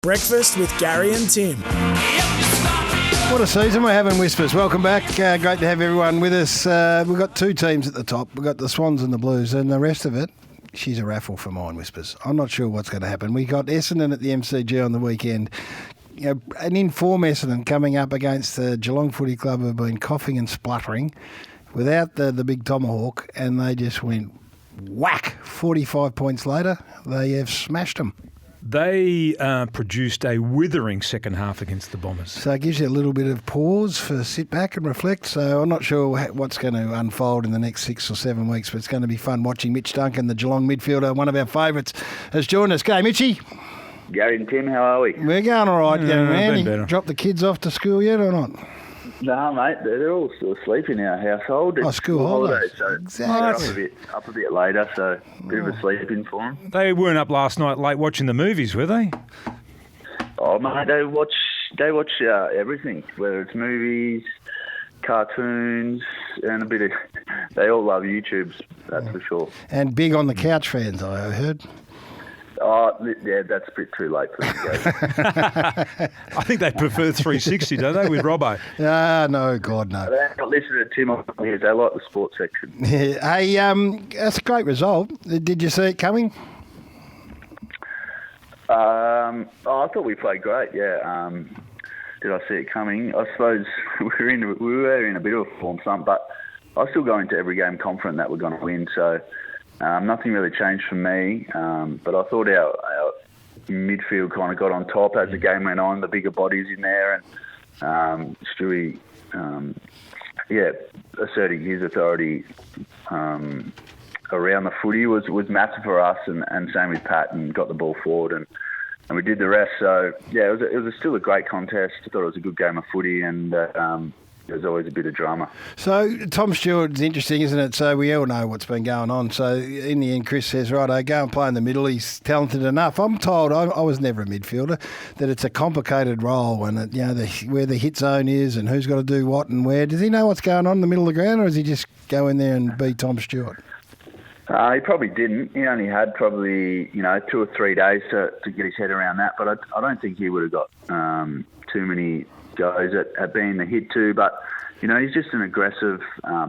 Breakfast with Garry and Tim. What a season we're having, Whispers. Welcome back. Great to have everyone with us. We've got two teams at the top. We've got the Swans and the Blues, and the rest of it, she's a raffle for mine, Whispers. I'm not sure what's going to happen. We got Essendon at the MCG on the weekend. You know, an in-form Essendon coming up against the Geelong Footy Club, who have been coughing and spluttering without the big tomahawk, and they just went whack. 45 points later, they have smashed them. They produced a withering second half against the Bombers. So it gives you a little bit of pause for sit back and reflect. So I'm not sure what's going to unfold in the next 6 or 7 weeks, but it's going to be fun watching Mitch Duncan, the Geelong midfielder, one of our favourites, has joined us. G'day, Mitchy. Garry and Tim, how are we? We're going all right, young man. been better. You dropped the kids off to school yet or not? No, mate, they're all still asleep in our household. It's school holidays. so Exactly. they're up a bit later, so a bit of a sleep in for them. They weren't up last night late watching the movies, were they? Oh, mate, they watch everything, whether it's movies, cartoons, and a bit of... They all love YouTubes, that's for sure. And big on the couch fans, I heard. Oh, yeah, that's a bit too late for them to go. I think they prefer 360, don't they, with Robbo? No, God, no. They don't listen to Tim on here. They like the sports section. Yeah. Hey, that's a great result. Did you see it coming? I thought we played great, yeah. Did I see it coming? I suppose we were in a bit of a form slump, but I still go into every game confident that we're going to win, so nothing really changed for me. But I thought our midfield kind of got on top as the game went on, the bigger bodies in there, and Stewie, asserting his authority around the footy was massive for us, and same with Pat, and got the ball forward, and we did the rest. So, yeah, it was still a great contest. I thought it was a good game of footy, and there's always a bit of drama. So Tom Stewart's interesting, isn't it? So we all know what's been going on. So in the end, Chris says, right, I go and play in the middle. He's talented enough. I'm told, I was never a midfielder, that it's a complicated role, and where the hit zone is and who's got to do what and where. Does he know what's going on in the middle of the ground, or does he just go in there and be Tom Stewart? He probably didn't. He only had probably 2 or 3 days to get his head around that. But I don't think he would have got too many goes at being the hit too. But he's just an aggressive,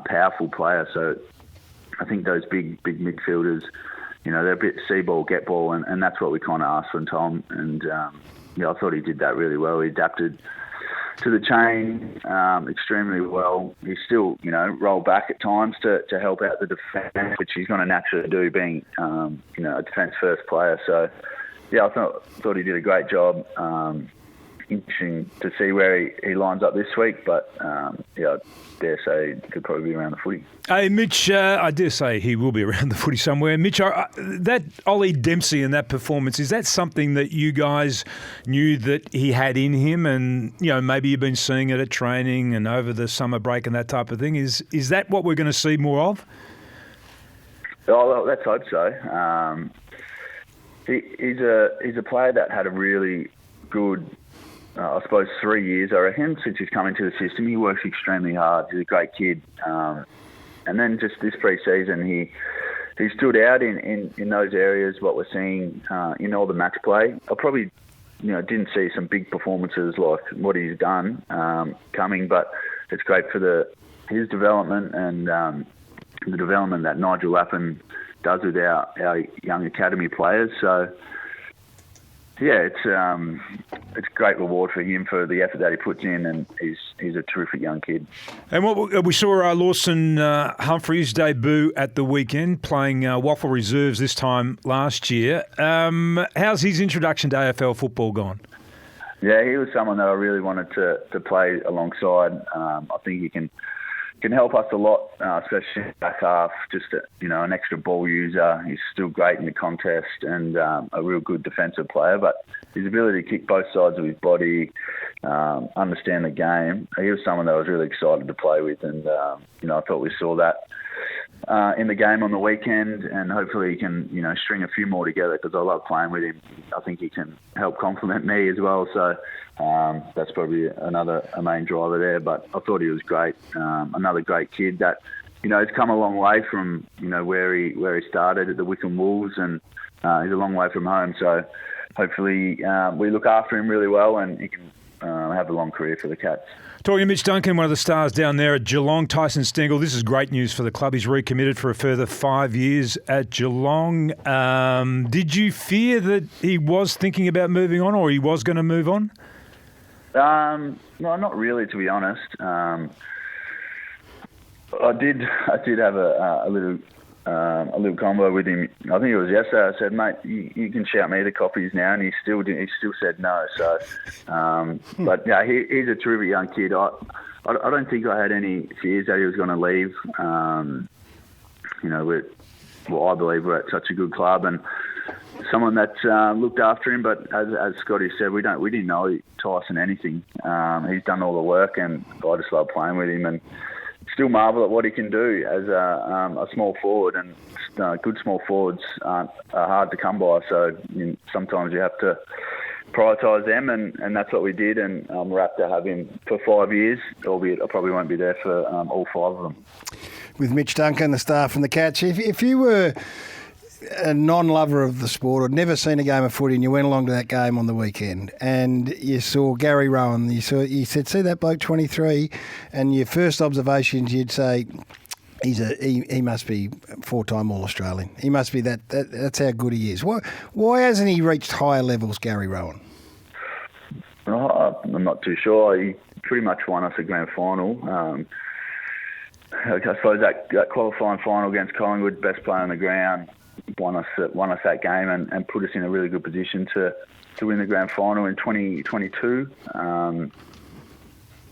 powerful player. So I think those big midfielders, they're a bit see ball, get ball, and that's what we kind of asked from Tom. And I thought he did that really well. He adapted to the chain extremely well. He still, rolled back at times to help out the defence, which he's going to naturally do, being, a defence-first player. So, yeah, I thought he did a great job. Interesting to see where he lines up this week, but, I dare say he could probably be around the footy. Hey, Mitch, I dare say he will be around the footy somewhere. Mitch, that Ollie Dempsey and that performance, is that something that you guys knew that he had in him, and maybe you've been seeing it at training and over the summer break and that type of thing? Is that what we're going to see more of? Oh, well, let's hope so. He's a player that had a really good, I suppose, 3 years, I reckon, since he's come into the system. He works extremely hard. He's a great kid. And then just this pre-season, he stood out in those areas, what we're seeing in all the match play. I probably didn't see some big performances like what he's done coming, but it's great for his development and the development that Nigel Lappin does with our young academy players. So, yeah, it's great reward for him for the effort that he puts in, and he's a terrific young kid. And what we saw Lawson Humphreys debut at the weekend, playing Waffle Reserves this time last year. How's his introduction to AFL football gone? Yeah, he was someone that I really wanted to play alongside. I think he can help us a lot, especially in the back half. Just an extra ball user. He's still great in the contest and a real good defensive player. But his ability to kick both sides of his body, understand the game, he was someone that I was really excited to play with. And I thought we saw that in the game on the weekend, and hopefully he can string a few more together, because I love playing with him. I think he can help complement me as well. So. That's probably a main driver there, but I thought he was great. Another great kid that, has come a long way from, where he started at the Wickham Wolves, and he's a long way from home. So, hopefully we look after him really well and he can have a long career for the Cats. Talking to Mitch Duncan, one of the stars down there at Geelong, Tyson Stengel. This is great news for the club. He's recommitted for a further 5 years at Geelong. Did you fear that he was thinking about moving on, or he was going to move on? No, not really, to be honest. I did have a little combo with him. I think it was yesterday. I said, mate, you can shout me the copies now, and he still said no. So, but yeah, he's a terrific young kid. I don't think I had any fears that he was going to leave. I believe we're at such a good club and someone that looked after him. But as Scotty said, we didn't know Tyson anything. He's done all the work, and I just love playing with him and still marvel at what he can do as a small forward. And good small forwards are hard to come by. So sometimes you have to prioritise them, and that's what we did. And we're happy to have him for 5 years, albeit I probably won't be there for all 5 of them. With Mitch Duncan, the star from the Cats, if you were a non-lover of the sport or had never seen a game of footy and you went along to that game on the weekend and you saw Gary Rowan, you said, see that bloke 23, and your first observations you'd say, he must be 4-time All-Australian. He must be that's how good he is. Why hasn't he reached higher levels, Gary Rowan? I'm not too sure. He pretty much won us a grand final. I suppose that qualifying final against Collingwood, best player on the ground, won us that game and put us in a really good position to win the grand final in 2022.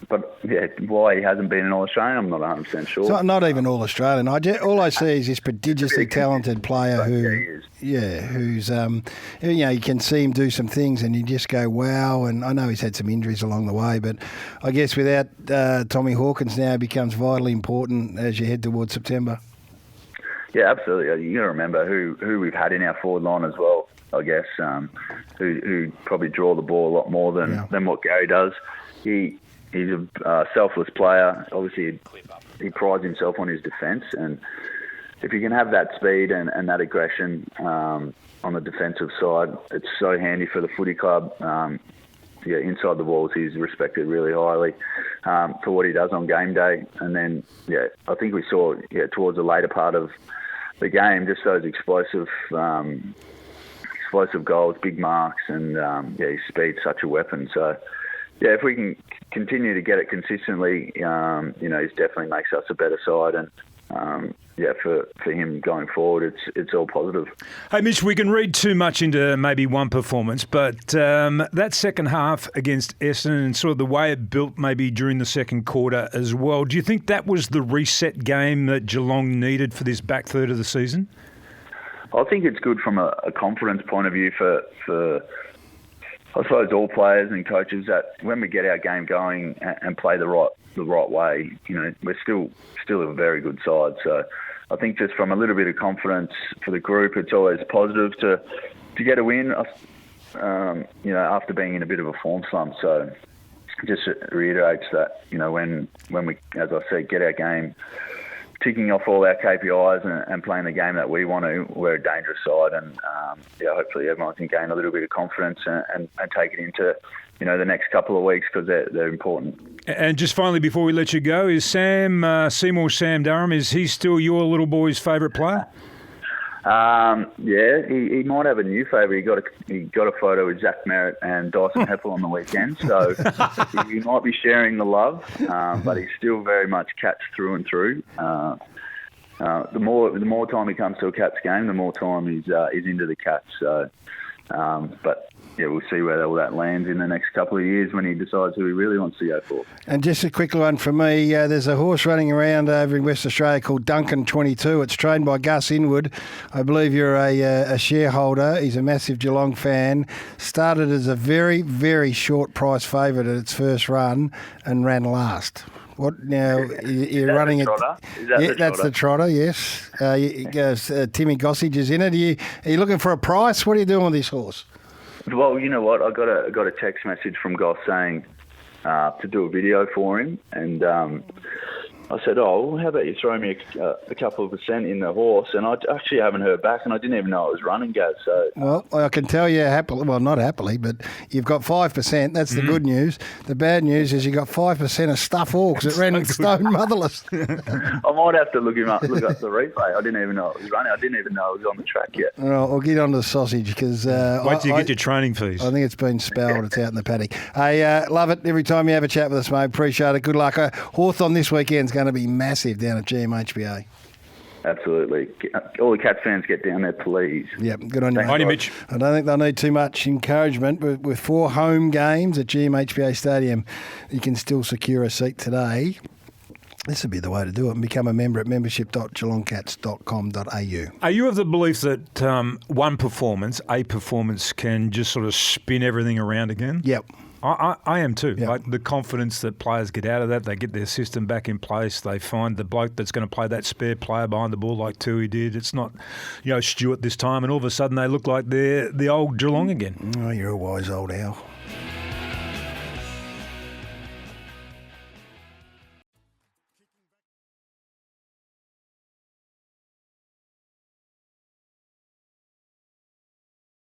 But yeah, why he hasn't been an All-Australian, I'm not 100% sure. So not even All-Australian. All I see is this prodigiously talented player who's you can see him do some things and you just go, wow. And I know he's had some injuries along the way, but I guess without Tommy Hawkins now becomes vitally important as you head towards September. Yeah, absolutely. You got to remember who we've had in our forward line as well, I guess, who probably draw the ball a lot more than what Gary does. He's a selfless player. Obviously, he prides himself on his defence, and if you can have that speed and that aggression on the defensive side, it's so handy for the footy club. Inside the walls, he's respected really highly for what he does on game day. And then, I think we saw towards the later part of the game, just those explosive goals, big marks, and his speed's such a weapon. So, if we can continue to get it consistently, he definitely makes us a better side. And for him going forward, it's all positive. Hey, Mitch, we can read too much into maybe one performance, but that second half against Essendon and sort of the way it built maybe during the second quarter as well, do you think that was the reset game that Geelong needed for this back third of the season? I think it's good from a confidence point of view for I suppose all players and coaches, that when we get our game going and play the right way, we're still a very good side. So I think just from a little bit of confidence for the group, it's always positive to get a win, after being in a bit of a form slump. So it just reiterates that, when we, as I said, get our game ticking off all our KPIs and playing the game that we want to, we're a dangerous side, and hopefully everyone can gain a little bit of confidence and take it into the next couple of weeks, because they're important. And just finally, before we let you go, is Sam Durham, is he still your little boy's favourite player? He might have a new favourite. He got a photo with Zach Merritt and Dyson Heppel on the weekend, so he might be sharing the love, but he's still very much Cats through and through. The more time he comes to a Cats game, the more time he's into the Cats. So, we'll see where all that lands in the next couple of years when he decides who he really wants to go for. And just a quick one from me. There's a horse running around over in West Australia called Duncan 22. It's trained by Gus Inwood. I believe you're a shareholder. He's a massive Geelong fan. Started as a very, very short price favourite at its first run and ran last. What now? You're running it. That's the trotter. Yes. Timmy Gossage is in it. Are you looking for a price? What are you doing with this horse? Well, you know what? I got a text message from Goss saying to do a video for him, and I said, "Oh, well, how about you throw me a couple of percent in the horse?" And I actually haven't heard back, and I didn't even know it was running, Gav. So, well, I can tell you happily, well, not happily, but you've got 5%. That's the good news. The bad news is you got 5% of stuff all because it ran stone motherless. I might have to look up the replay. I didn't even know it was running. I didn't even know it was on the track yet. All right, we'll get on to the sausage because wait till you get your training fees. I think it's been spelled. It's out in the paddock. Hey, love it every time you have a chat with us, mate. Appreciate it. Good luck. Hawthorn this weekend's going to be massive down at GMHBA. Absolutely. All the Cats fans get down there, please. Yep, good on you. Mighty Mitch. I don't think they'll need too much encouragement. With 4 home games at GMHBA Stadium, you can still secure a seat today. This would be the way to do it and become a member at membership.geelongcats.com.au. Are you of the belief that a performance, can just sort of spin everything around again? Yep. I am too. Yep. Like the confidence that players get out of that, they get their system back in place. They find the bloke that's going to play that spare player behind the ball like Tui did. It's not, Stewart this time, and all of a sudden they look like they're the old Geelong again. Oh, you're a wise old owl.